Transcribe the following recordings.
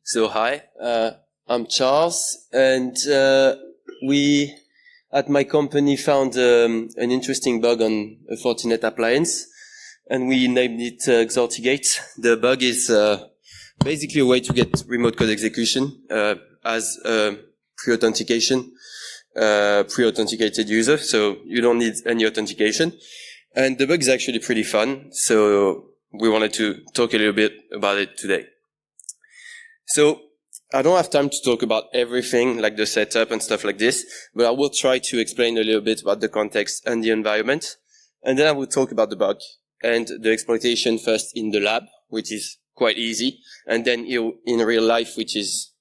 So hi, I'm Charles, and we at my company found an interesting bug on a Fortinet appliance, and we named it XORtigate. The bug is basically a way to get remote code execution as pre-authenticated user, so you don't need any authentication. And the bug is actually pretty fun, so we wanted to talk a little bit about it today. So I don't have time to talk about everything like the setup and stuff like this, but I will try to explain a little bit about the context and the environment. And then I will talk about the bug and the exploitation first in the lab, which is quite easy, and then in real life, which is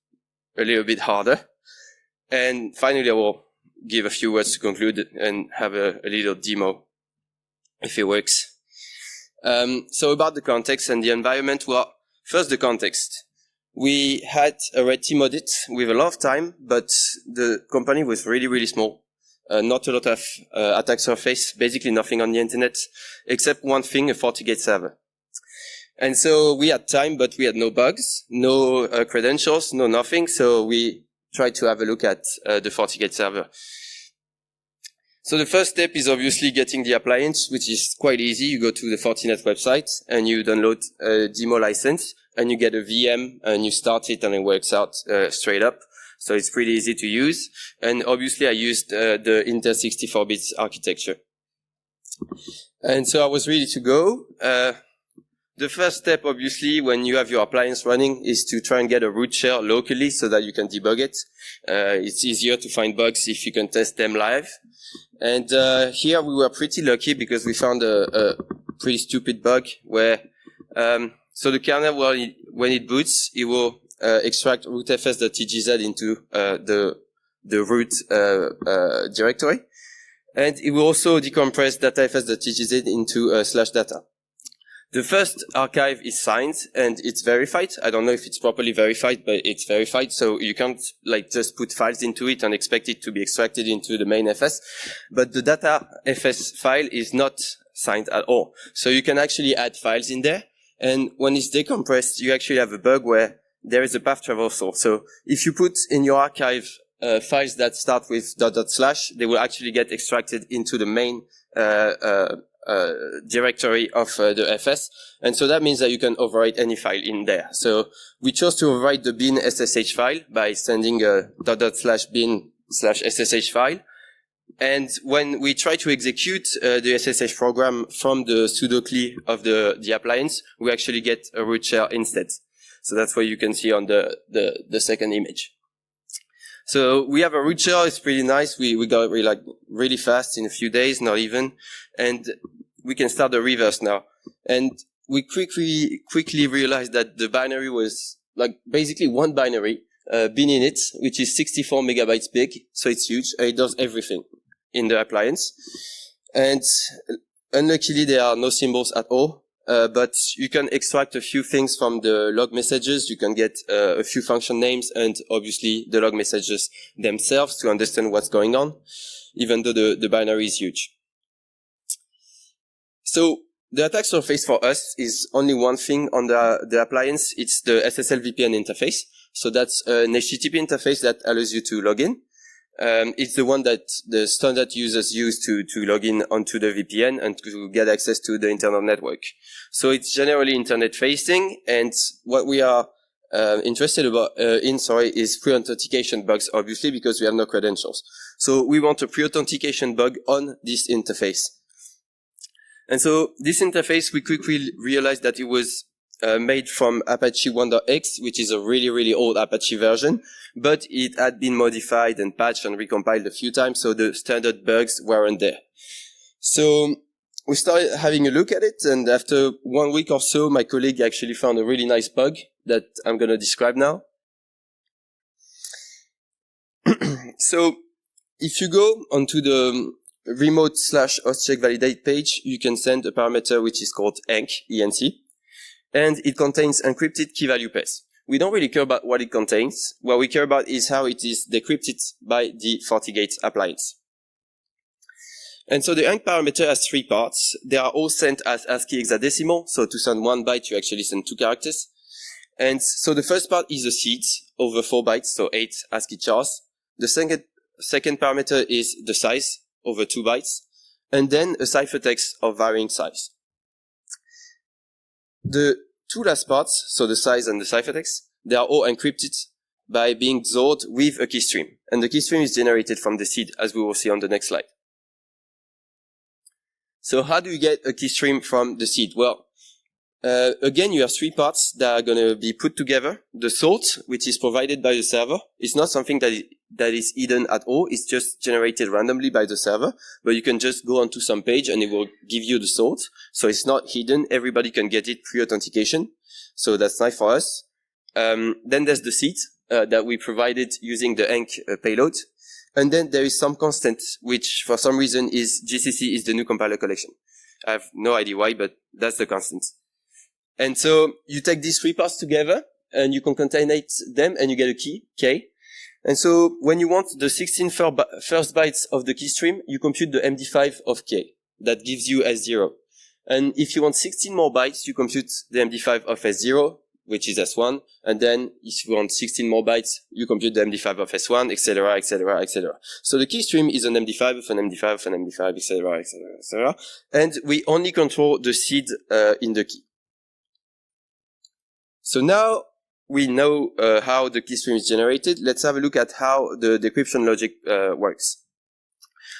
a little bit harder. And finally, I will give a few words to conclude and have a little demo if it works. So about the context and the environment, well, first the context. We had a red team audit with a lot of time, but the company was really, really small. Not a lot of attack surface, basically nothing on the internet, except one thing, a FortiGate server. And so we had time, but we had no bugs, no credentials, no nothing. So we tried to have a look at the FortiGate server. So the first step is obviously getting the appliance, which is quite easy. You go to the Fortinet website and you download a demo license and you get a VM and you start it and it works out straight up. So it's pretty easy to use. And obviously I used the Intel 64-bit architecture. And so I was ready to go. The first step, obviously, when you have your appliance running is to try and get a root share locally so that you can debug it. It's easier to find bugs if you can test them live. And here we were pretty lucky because we found a pretty stupid bug where so the kernel, when it boots, it will extract rootfs.tgz into the root directory, and it will also decompress datafs.tgz into /data. The first archive is signed and it's verified. I don't know if it's properly verified, but it's verified. So you can't like just put files into it and expect it to be extracted into the main FS. But the data FS file is not signed at all. So you can actually add files in there. And when it's decompressed, you actually have a bug where there is a path traversal. So if you put in your archive files that start with .. they will actually get extracted into the main directory of the FS. And so that means that you can overwrite any file in there. So we chose to overwrite the bin SSH file by sending a .. bin/SSH file. And when we try to execute the SSH program from the sudo CLI of the appliance, we actually get a root share instead. So that's what you can see on the second image. So we have a root share. It's pretty nice. We got it really fast in a few days, not even. And we can start the reverse now. And we quickly realized that the binary was like basically one binary, bin init, which is 64 megabytes big. So it's huge. It does everything in the appliance. And unluckily, there are no symbols at all. But you can extract a few things from the log messages. You can get a few function names and obviously the log messages themselves to understand what's going on, even though the binary is huge. So the attack surface for us is only one thing on the appliance. It's the SSL VPN interface. So that's an HTTP interface that allows you to log in. It's the one that the standard users use to log in onto the VPN and to get access to the internal network. So it's generally internet facing, and what we are interested is pre-authentication bugs, obviously, because we have no credentials. So we want a pre-authentication bug on this interface. And so this interface, we quickly realized that it was made from Apache 1.x, which is a really, really old Apache version, but it had been modified and patched and recompiled a few times, so the standard bugs weren't there. So we started having a look at it, and after 1 week or so, my colleague actually found a really nice bug that I'm going to describe now. So if you go onto the remote/hostcheck validate page, you can send a parameter which is called enc, E-N-C. And it contains encrypted key value pairs. We don't really care about what it contains. What we care about is how it is decrypted by the FortiGate appliance. And so the enc parameter has 3 parts. They are all sent as ASCII hexadecimal. So to send 1 byte, you actually send 2 characters. And so the first part is a seed over 4 bytes, so 8 ASCII chars. The second parameter is the size over 2 bytes, and then a ciphertext of varying size. The two last parts, so the size and the ciphertext, they are all encrypted by being XORed with a keystream. And the keystream is generated from the seed, as we will see on the next slide. So how do you get a keystream from the seed? Well, again, you have 3 parts that are going to be put together. The salt, which is provided by the server, is not something that is hidden at all. It's just generated randomly by the server, but you can just go onto some page and it will give you the salt. So it's not hidden. Everybody can get it pre-authentication. So that's nice for us. Then there's the seed that we provided using the ENC payload. And then there is some constant, which for some reason is GCC is the new compiler collection. I have no idea why, but that's the constant. And so you take these 3 parts together and you concatenate them and you get a key, K. And so when you want the 16 first bytes of the keystream, you compute the MD5 of K. That gives you S0. And if you want 16 more bytes, you compute the MD5 of S0, which is S1. And then if you want 16 more bytes, you compute the MD5 of S1, etc., etc., etc. So the keystream is an MD5 of an MD5 of an MD5, etc., etc., etc. And we only control the seed in the key. So now we know how the keystream is generated. Let's have a look at how the decryption logic works.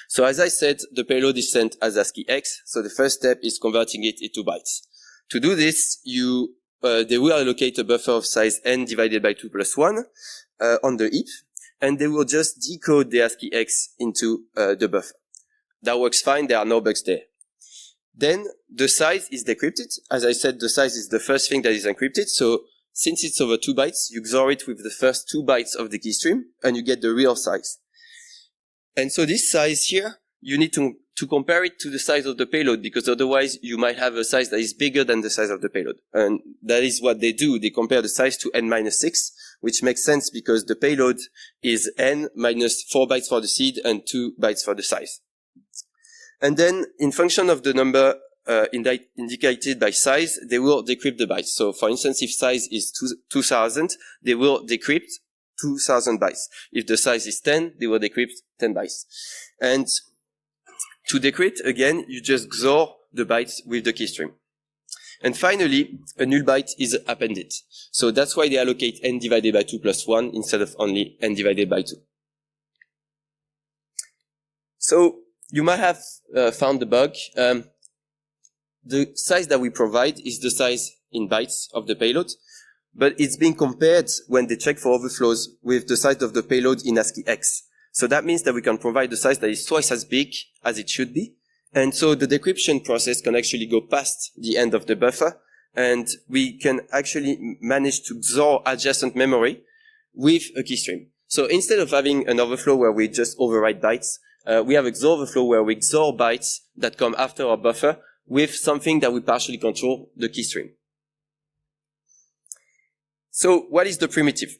So as I said, the payload is sent as ASCII X. So the first step is converting it into bytes. To do this, they will allocate a buffer of size n divided by 2 plus 1 on the heap, and they will just decode the ASCII X into the buffer. That works fine. There are no bugs there. Then the size is decrypted. As I said, the size is the first thing that is encrypted. So since it's over 2 bytes, you XOR it with the first 2 bytes of the keystream and you get the real size. And so this size here, you need to compare it to the size of the payload, because otherwise you might have a size that is bigger than the size of the payload. And that is what they do. They compare the size to n-6, which makes sense because the payload is n minus 4 bytes for the seed and 2 bytes for the size. And then, in function of the number indicated by size, they will decrypt the bytes. So, for instance, if size is 2000, they will decrypt 2000 bytes. If the size is 10, they will decrypt 10 bytes. And to decrypt, again, you just XOR the bytes with the keystream. And finally, a null byte is appended. So that's why they allocate n divided by 2 plus 1 instead of only n divided by 2. So, you might have found the bug. The size that we provide is the size in bytes of the payload, but it's being compared when they check for overflows with the size of the payload in ASCII X. So that means that we can provide the size that is twice as big as it should be. And so the decryption process can actually go past the end of the buffer, and we can actually manage to XOR adjacent memory with a keystream. So instead of having an overflow where we just overwrite bytes, we have XOR overflow where we XOR bytes that come after our buffer with something that we partially control, the keystream. So what is the primitive?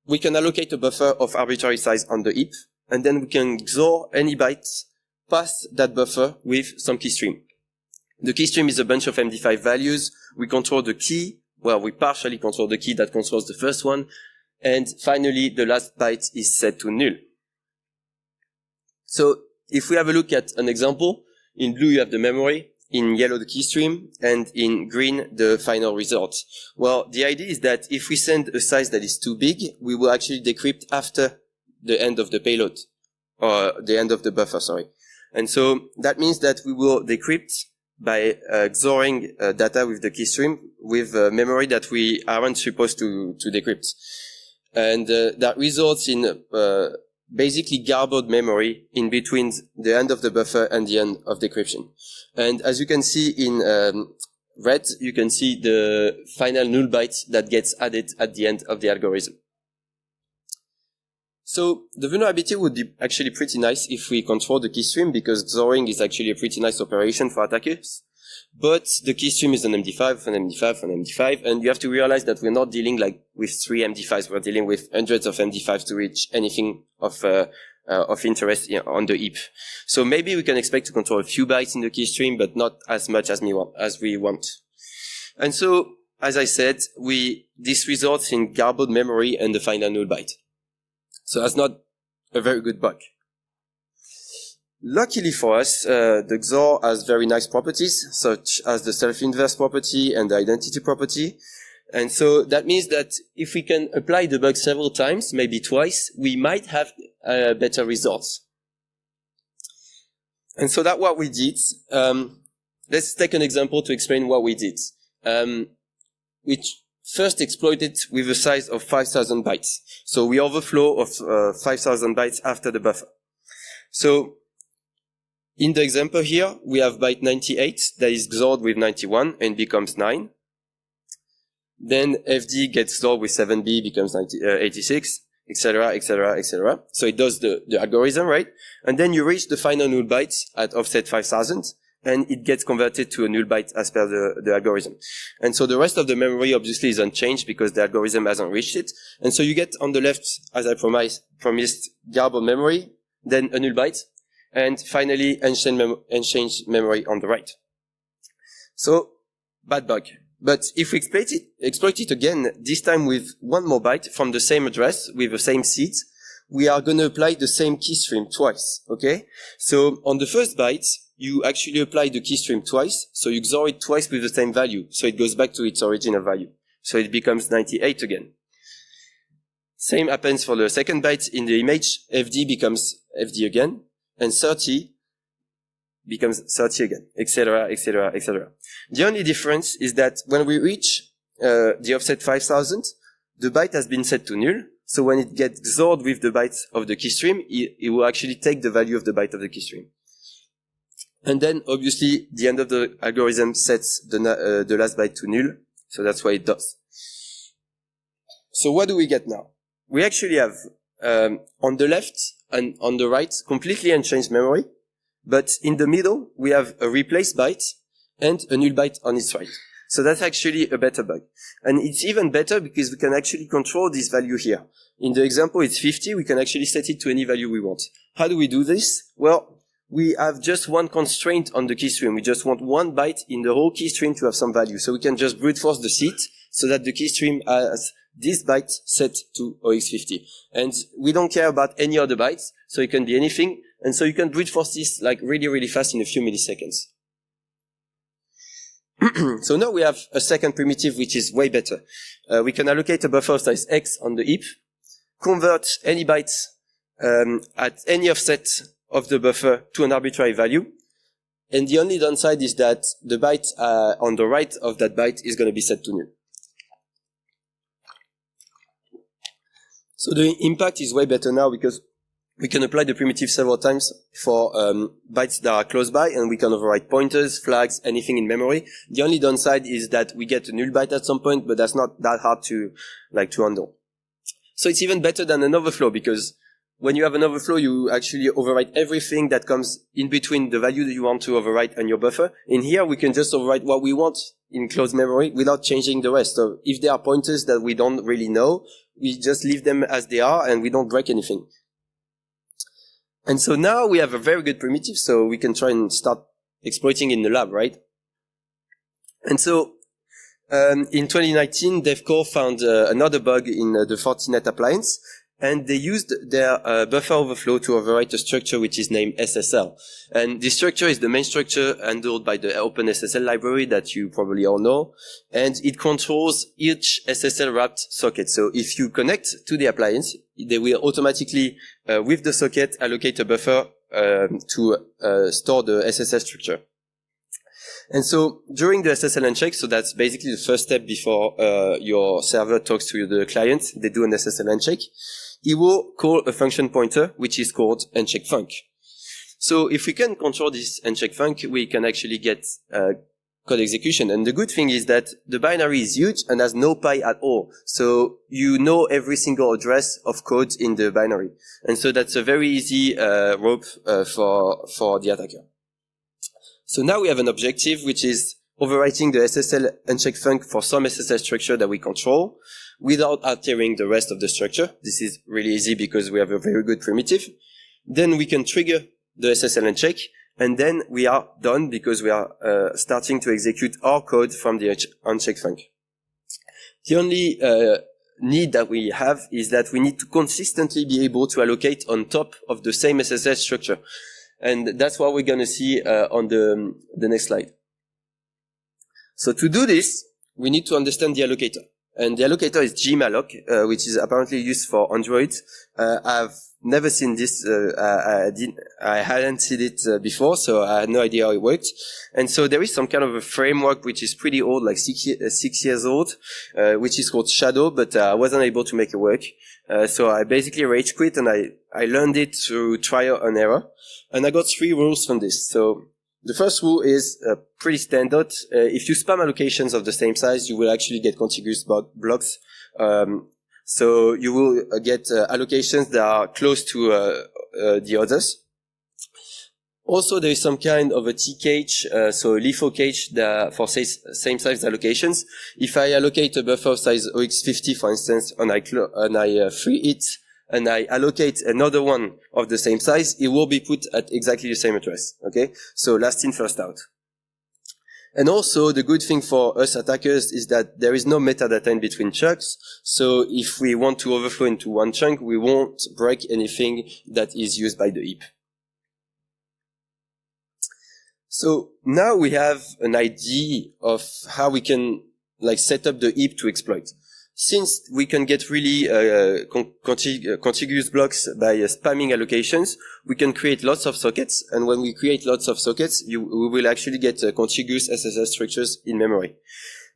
We can allocate a buffer of arbitrary size on the heap, and then we can XOR any bytes past that buffer with some keystream. The keystream is a bunch of MD5 values. We control the key. Well, we partially control the key that controls the first one. And finally, the last byte is set to null. So if we have a look at an example, in blue you have the memory, in yellow the keystream, and in green the final result. Well, the idea is that if we send a size that is too big, we will actually decrypt after the end of the payload, or the end of the buffer, sorry. And so that means that we will decrypt by XORing data with the keystream with memory that we aren't supposed to decrypt. And that results in basically garbled memory in between the end of the buffer and the end of decryption. And as you can see in red, you can see the final null byte that gets added at the end of the algorithm. So the vulnerability would be actually pretty nice if we control the keystream, because XORing is actually a pretty nice operation for attackers. But the keystream is an MD5, an MD5, an MD5, and you have to realize that we're not dealing like with 3 MD5s, we're dealing with hundreds of MD5s to reach anything of interest on the heap. So maybe we can expect to control a few bytes in the keystream, but not as much as we want. And so as I said, this results in garbled memory and the final null byte. So that's not a very good bug. Luckily for us, the XOR has very nice properties, such as the self-inverse property and the identity property. And so that means that if we can apply the bug several times, maybe twice, we might have better results. And so that's what we did. Let's take an example to explain what we did. We first exploited with a size of 5,000 bytes. So we overflow of 5,000 bytes after the buffer. So in the example here, we have byte 98 that is XORed with 91 and becomes 9. Then FD gets XORed with 7B, becomes 86, etc., etc., etc. So it does the algorithm, right? And then you reach the final null bytes at offset 5,000, and it gets converted to a null byte as per the algorithm. And so the rest of the memory obviously is unchanged because the algorithm hasn't reached it. And so you get on the left, as I promised, garbled memory, then a null byte, and finally unchanged memory on the right. So, bad bug. But if we exploit it again, this time with one more byte from the same address with the same seed, we are going to apply the same keystream twice, okay? So on the first byte, you actually apply the keystream twice, so you XOR it twice with the same value, so it goes back to its original value. So it becomes 98 again. Same happens for the second byte in the image, FD becomes FD again, and 30 becomes 30 again, etc., etc., etc. The only difference is that when we reach the offset 5,000, the byte has been set to null, so when it gets XORed with the byte of the keystream, it will actually take the value of the byte of the keystream. And then, obviously, the end of the algorithm sets the last byte to null, so that's what it does. So what do we get now? We actually have, on the left and on the right, completely unchanged memory, but in the middle, we have a replaced byte and a null byte on its right. So that's actually a better bug. And it's even better because we can actually control this value here. In the example, it's 50. We can actually set it to any value we want. How do we do this? Well, we have just one constraint on the keystream. We just want one byte in the whole keystream to have some value. So we can just brute force the seed so that the keystream has this byte set to OX50. And we don't care about any other bytes. So it can be anything. And so you can brute force this like really, really fast in a few milliseconds. So now we have a second primitive which is way better. We can allocate a buffer size X on the heap, convert any bytes at any offset of the buffer to an arbitrary value. And the only downside is that the byte on the right of that byte is going to be set to null. So the impact is way better now because we can apply the primitive several times for bytes that are close by, and we can overwrite pointers, flags, anything in memory. The only downside is that we get a null byte at some point, but that's not that hard to handle. So it's even better than an overflow because when you have an overflow, you actually overwrite everything that comes in between the value that you want to overwrite and your buffer. In here, we can just overwrite what we want in closed memory without changing the rest. So if there are pointers that we don't really know, we just leave them as they are and we don't break anything. And so now we have a very good primitive, so we can try and start exploiting in the lab, right? And so in 2019, DevCore found another bug in the Fortinet appliance, and they used their buffer overflow to overwrite a structure which is named SSL. And this structure is the main structure handled by the OpenSSL library that you probably all know. And it controls each SSL wrapped socket. So if you connect to the appliance, they will automatically, with the socket, allocate a buffer to store the SSL structure. And so during the SSL uncheck, so that's basically the first step before your server talks to the client, they do an SSL uncheck. It will call a function pointer, which is called uncheckfunc. So if we can control this uncheckfunc, we can actually get code execution. And the good thing is that the binary is huge and has no pi at all. So you know every single address of code in the binary. And so that's a very easy rope for the attacker. So now we have an objective, which is overwriting the SSL uncheckfunc for some SSL structure that we control without altering the rest of the structure. This is really easy because we have a very good primitive. Then we can trigger the SSL uncheck, and then we are done because we are starting to execute our code from the uncheckfunc. The only need that we have is that we need to consistently be able to allocate on top of the same SSL structure. And that's what we're going to see on the next slide. So to do this, we need to understand the allocator. And the allocator is gmalloc, which is apparently used for Android. I've never seen this. I hadn't seen it before, so I had no idea how it worked. And so there is some kind of a framework which is pretty old, like 6 years old, which is called Shadow, but I wasn't able to make it work. So I basically rage quit, and I learned it through trial and error. And I got 3 rules from this. So the first rule is pretty standard. If you spam allocations of the same size, you will actually get contiguous blocks. So you will get allocations that are close to the others. Also, there is some kind of a T-cage, so a LIFO cage that for same size allocations. If I allocate a buffer of size OX50, for instance, and I free it, and I allocate another one of the same size, it will be put at exactly the same address. Okay? So last in, first out. And also, the good thing for us attackers is that there is no metadata in between chunks. So if we want to overflow into one chunk, we won't break anything that is used by the heap. So now we have an idea of how we can set up the heap to exploit. Since we can get really contiguous blocks by spamming allocations, we can create lots of sockets. And when we create lots of sockets, we will actually get contiguous SSL structures in memory.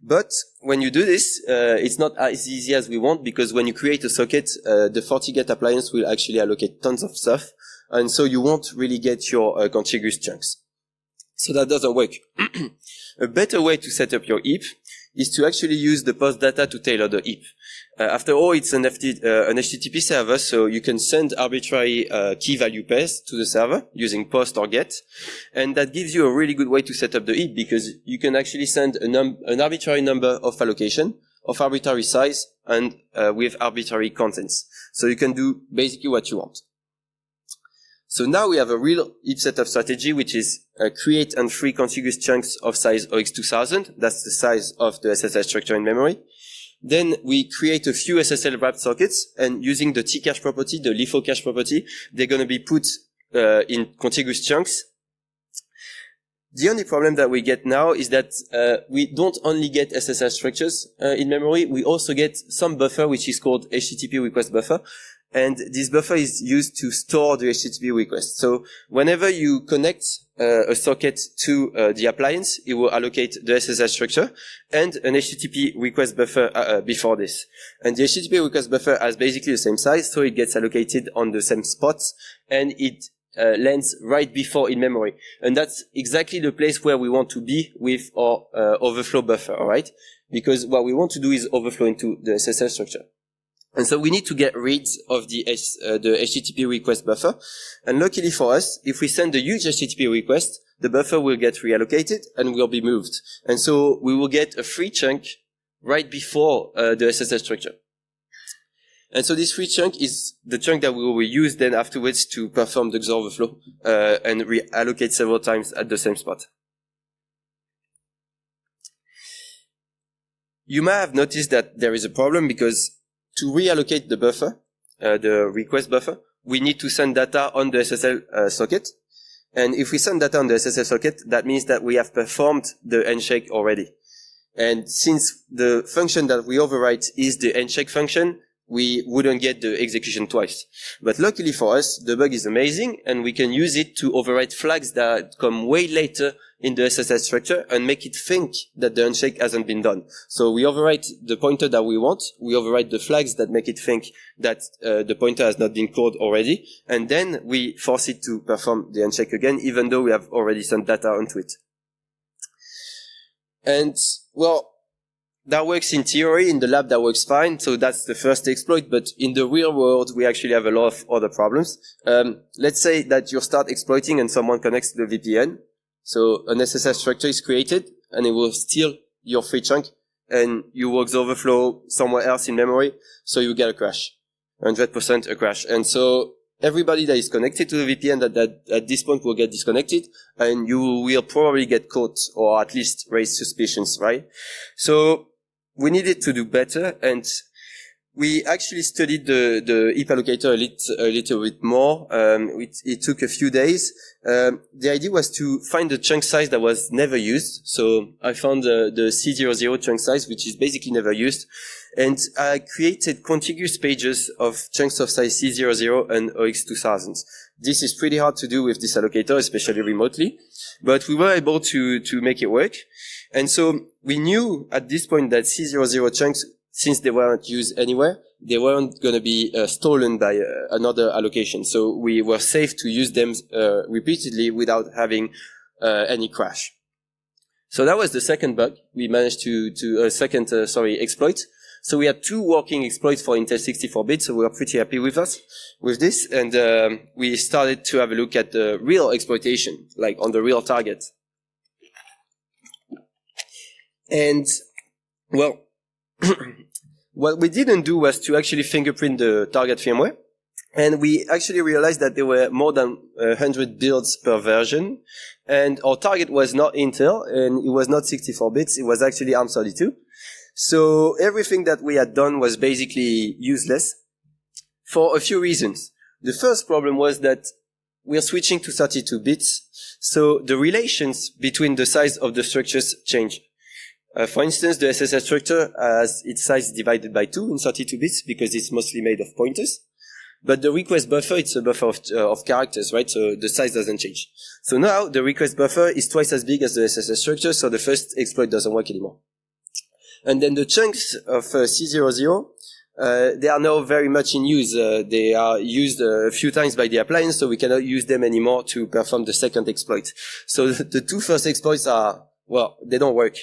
But when you do this, it's not as easy as we want, because when you create a socket, the FortiGate appliance will actually allocate tons of stuff. And so you won't really get your contiguous chunks. So that doesn't work. A better way to set up your heap is to actually use the post data to tailor the heap. After all, it's an HTTP server, so you can send arbitrary key value pairs to the server using post or get. And that gives you a really good way to set up the heap, because you can actually send an arbitrary number of allocation of arbitrary size and with arbitrary contents. So you can do basically what you want. So now we have a real heap setup strategy, which is create and free contiguous chunks of size OX2000. That's the size of the SSL structure in memory. Then we create a few SSL wrapped sockets, and using the T-cache property, the LIFO cache property, they're going to be put in contiguous chunks. The only problem that we get now is that we don't only get SSL structures in memory, we also get some buffer which is called HTTP request buffer. And this buffer is used to store the HTTP request. So whenever you connect a socket to the appliance, it will allocate the SSL structure and an HTTP request buffer before this. And the HTTP request buffer has basically the same size, so it gets allocated on the same spots, and it lands right before in memory. And that's exactly the place where we want to be with our overflow buffer, alright? Because what we want to do is overflow into the SSL structure. And so we need to get rid of the HTTP request buffer. And luckily for us, if we send a huge HTTP request, the buffer will get reallocated and will be moved. And so we will get a free chunk right before the SSL structure. And so this free chunk is the chunk that we will use then afterwards to perform the XOR overflow and reallocate several times at the same spot. You may have noticed that there is a problem, because to reallocate the buffer, the request buffer, we need to send data on the SSL socket. And if we send data on the SSL socket, that means that we have performed the handshake already. And since the function that we overwrite is the handshake function, we wouldn't get the execution twice. But luckily for us, the bug is amazing, and we can use it to overwrite flags that come way later in the SSL structure and make it think that the handshake hasn't been done. So we overwrite the pointer that we want, we overwrite the flags that make it think that the pointer has not been called already, and then we force it to perform the handshake again, even though we have already sent data onto it. And, well, that works in theory. In the lab, that works fine. So that's the first exploit. But in the real world, we actually have a lot of other problems. Let's say that you start exploiting and someone connects to the VPN. So an SSL structure is created and it will steal your free chunk, and you will overflow somewhere else in memory. So you get a crash, 100% a crash. And so everybody that is connected to the VPN at this point will get disconnected, and you will probably get caught, or at least raise suspicions, right? So we needed to do better, and we actually studied the heap allocator a little bit more. It took a few days. The idea was to find the chunk size that was never used. So I found the C00 chunk size, which is basically never used. And I created contiguous pages of chunks of size C00 and OX2000. This is pretty hard to do with this allocator, especially remotely. But we were able to make it work. And so we knew at this point that C00 chunks, since they weren't used anywhere, they weren't going to be stolen by another allocation. So we were safe to use them repeatedly without having any crash. So that was the second bug. We managed to exploit. So we had 2 working exploits for Intel 64-bit, so we were pretty happy with this. And we started to have a look at the real exploitation, like on the real target. And, well, what we didn't do was to actually fingerprint the target firmware. And we actually realized that there were more than 100 builds per version. And our target was not Intel, and it was not 64 bits. It was actually ARM32. So everything that we had done was basically useless for a few reasons. The first problem was that we are switching to 32 bits. So the relations between the size of the structures change. For instance, the SSL structure has its size divided by 2 in 32 bits because it's mostly made of pointers. But the request buffer, it's a buffer of characters, right? So the size doesn't change. So now the request buffer is twice as big as the SSL structure, so the first exploit doesn't work anymore. And then the chunks of C00, they are now very much in use. They are used a few times by the appliance, so we cannot use them anymore to perform the second exploit. So the 2 first exploits are, well, they don't work.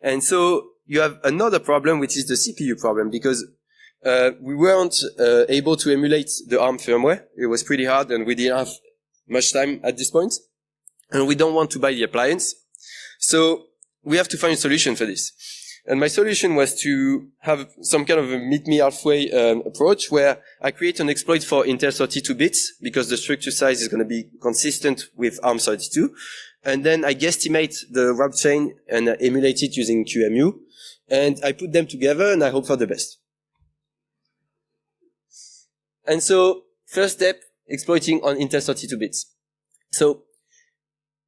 And so you have another problem, which is the CPU problem, because we weren't able to emulate the ARM firmware. It was pretty hard, and we didn't have much time at this point. And we don't want to buy the appliance. So we have to find a solution for this. And my solution was to have some kind of a meet me halfway approach, where I create an exploit for Intel 32 bits, because the structure size is going to be consistent with ARM32. And then I guesstimate the wrap chain and emulate it using QEMU. And I put them together and I hope for the best. And so, first step, exploiting on Intel 32 bits. So,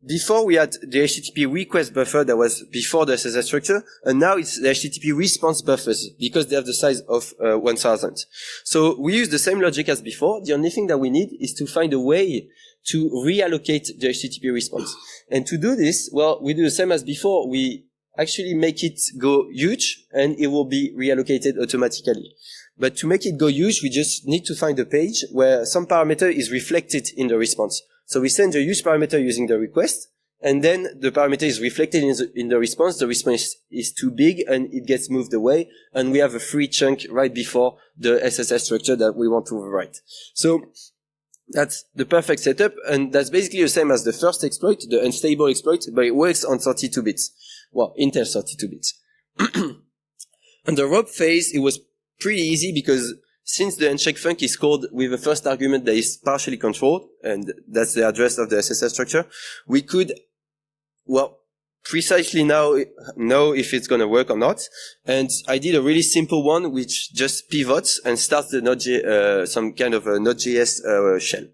before we had the HTTP request buffer that was before the SSL structure, and now it's the HTTP response buffers because they have the size of 1000. So we use the same logic as before. The only thing that we need is to find a way to reallocate the HTTP response. And to do this, well, we do the same as before. We actually make it go huge and it will be reallocated automatically. But to make it go huge, we just need to find a page where some parameter is reflected in the response. So we send a huge parameter using the request, and then the parameter is reflected in the response. The response is too big, and it gets moved away, and we have a free chunk right before the SSL structure that we want to overwrite. So that's the perfect setup, and that's basically the same as the first exploit, the unstable exploit, but it works on 32 bits. Well, Intel 32 bits. On the rob phase, it was pretty easy because since the uncheck func is called with a first argument that is partially controlled, and that's the address of the SSL structure, we could, well, precisely now know if it's going to work or not. And I did a really simple one, which just pivots and starts the some kind of a Node.js shell.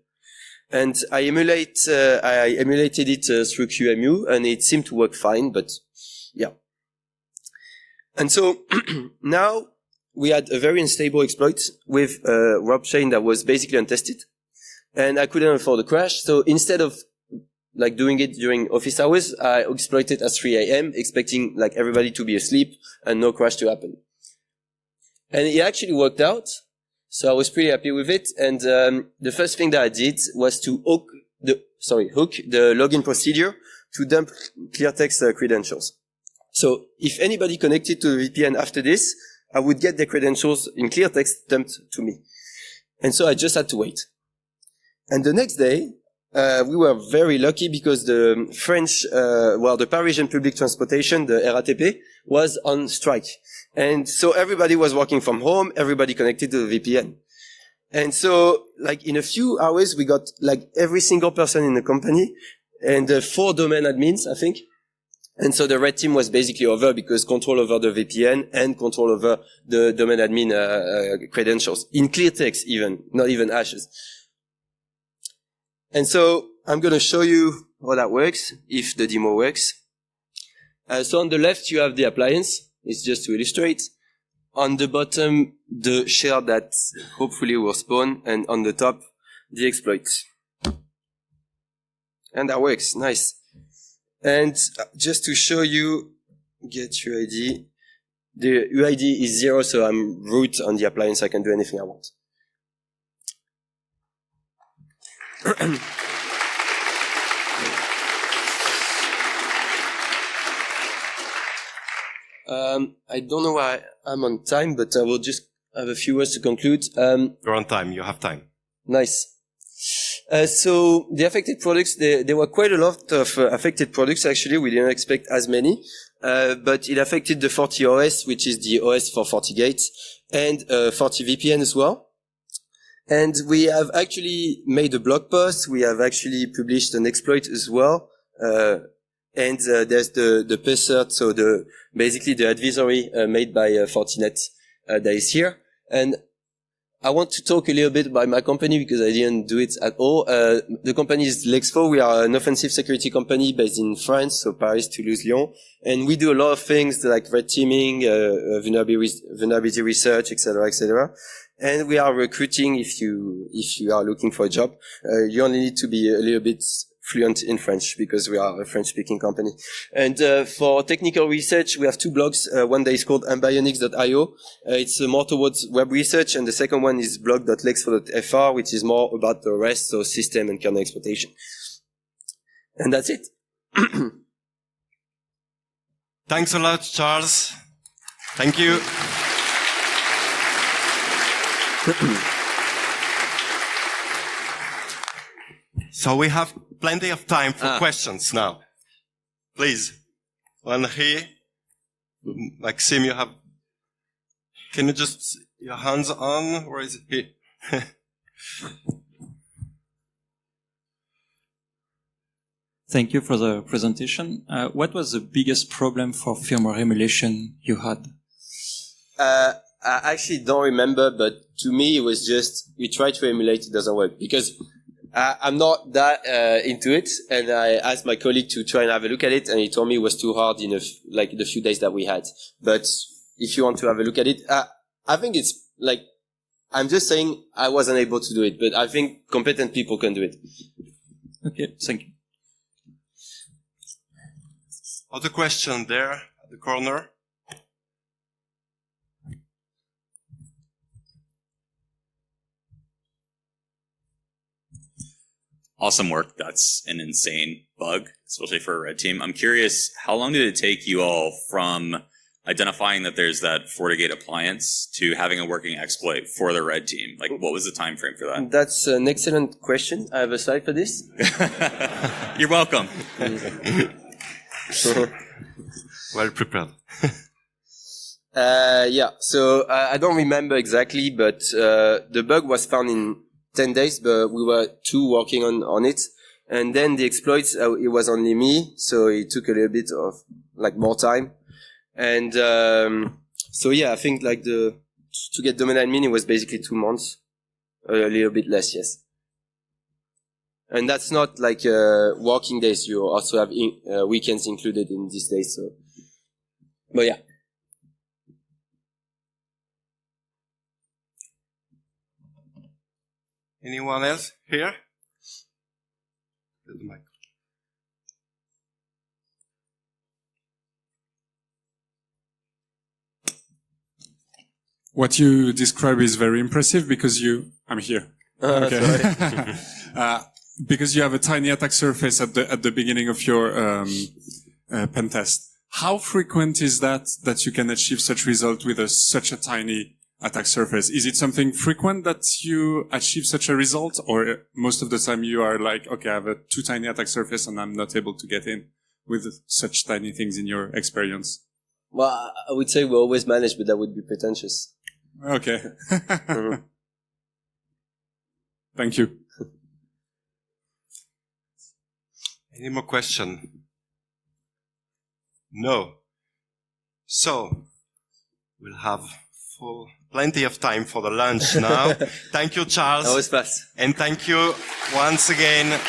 And I emulated it through QEMU, and it seemed to work fine, but yeah. And so now we had a very unstable exploit with a rob chain that was basically untested, and I couldn't afford a crash. So instead of like doing it during office hours, I exploited at 3 a.m. expecting like everybody to be asleep and no crash to happen. And it actually worked out. So I was pretty happy with it. And the first thing that I did was to hook the login procedure to dump clear text credentials. So if anybody connected to the VPN after this, I would get the credentials in clear text dumped to me. And so I just had to wait. And the next day, we were very lucky because the French, the Parisian public transportation, the RATP, was on strike. And so everybody was working from home, everybody connected to the VPN. And so, like, in a few hours, we got, like, every single person in the company and 4 domain admins, I think. And so the red team was basically over because control over the VPN and control over the domain admin credentials in clear text even, not even hashes. And so I'm going to show you how that works, if the demo works. So on the left, you have the appliance. It's just to illustrate. On the bottom, the shell that hopefully will spawn, and on the top, the exploit. And that works. Nice. And just to show you, get UID. The UID is 0, so I'm root on the appliance. I can do anything I want. I don't know why I'm on time, but I will just have a few words to conclude. You're on time. You have time. Nice. So the affected products, there were quite a lot of affected products. Actually, we didn't expect as many, but it affected the FortiOS, which is the OS for FortiGate, and FortiVPN as well. And we have actually made a blog post. We have actually published an exploit as well. And there's the PCert, so basically the advisory made by Fortinet that is here. And I want to talk a little bit about my company because I didn't do it at all. The company is Lexfo. We are an offensive security company based in France, so Paris, Toulouse, Lyon. And we do a lot of things like red teaming, vulnerability research, etc., etc. And we are recruiting if you are looking for a job. You only need to be a little bit fluent in French because we are a French-speaking company. And for technical research, we have two blogs. One that is called ambionics.io. It's more towards web research, and the second one is blog.lexfo.fr, which is more about the rest, so system and kernel exploitation. And that's it. Thanks a lot, Charles. Thank you. So we have plenty of time for questions now. Please. One here. Maxime, you have... Can you just... Your hands on? Where is it? Here. Thank you for the presentation. What was the biggest problem for firmware emulation you had? I actually don't remember, but to me it was just, we try to emulate, it doesn't work. Because I'm not that into it, and I asked my colleague to try and have a look at it, and he told me it was too hard in the few days that we had. But if you want to have a look at it, I think it's like, I'm just saying I wasn't able to do it, but I think competent people can do it. Okay, thank you. Other question there at the corner. Awesome work. That's an insane bug, especially for a red team. I'm curious, how long did it take you all from identifying that there's that FortiGate appliance to having a working exploit for the red team? Like, what was the time frame for that? That's an excellent question. I have a slide for this. You're welcome. Well prepared. Yeah, so I don't remember exactly, but the bug was found in 10 days, but we were two working on it. And then the exploits, it was only me, so it took a little bit of more time. And so yeah, I think to get domain admin, it was basically 2 months, a little bit less, yes. And that's not working days. You also have weekends included in these days. So, but yeah. Anyone else here? The mic. What you describe is very impressive because I'm here. Okay. Because you have a tiny attack surface at the beginning of your pen test. How frequent is that you can achieve such result with such a tiny attack surface? Is it something frequent that you achieve such a result, or most of the time you are like, okay, I have a too tiny attack surface and I'm not able to get in with such tiny things in your experience? Well, I would say we always manage, but that would be pretentious. Okay. Thank you. Any more question? No. So, we'll have plenty of time for the lunch now. Thank you, Charles. That was fast. And thank you once again